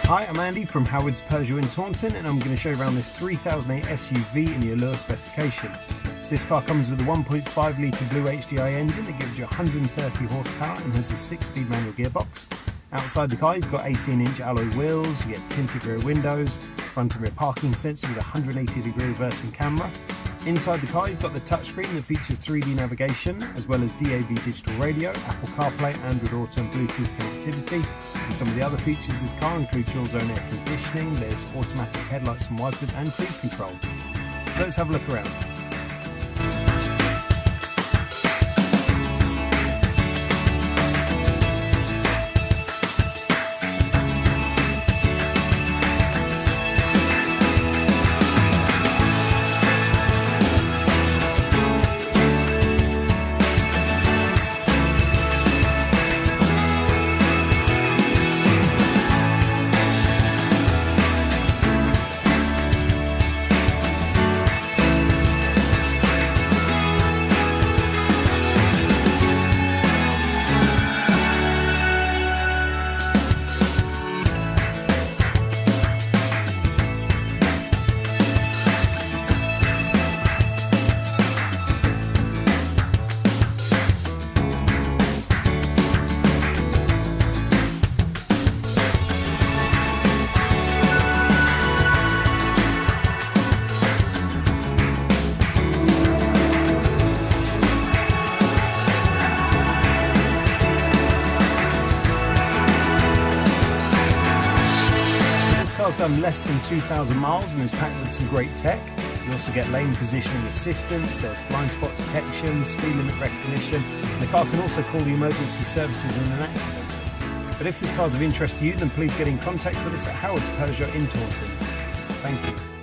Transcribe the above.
Hi, I'm Andy from Howard's Peugeot in Taunton, and I'm going to show you around this 3008 SUV in the Allure specification. So this car comes with a 1.5 litre Blue HDI engine that gives you 130 horsepower and has a 6-speed manual gearbox. Outside the car you've got 18-inch alloy wheels, you get tinted rear windows, front and rear parking sensor with a 180-degree reversing camera. Inside the car you've got the touchscreen that features 3D navigation as well as DAB digital radio, Apple CarPlay, Android Auto and Bluetooth connectivity. And some of the other features of this car include dual zone air conditioning, there's automatic headlights and wipers and cruise control. So let's have a look around. This car's done less than 2,000 miles and is packed with some great tech. You also get lane positioning assistance, there's blind spot detection, speed limit recognition, and the car can also call the emergency services in an accident. But if this car's of interest to you, then please get in contact with us at Howard's Peugeot in Taunton. Thank you.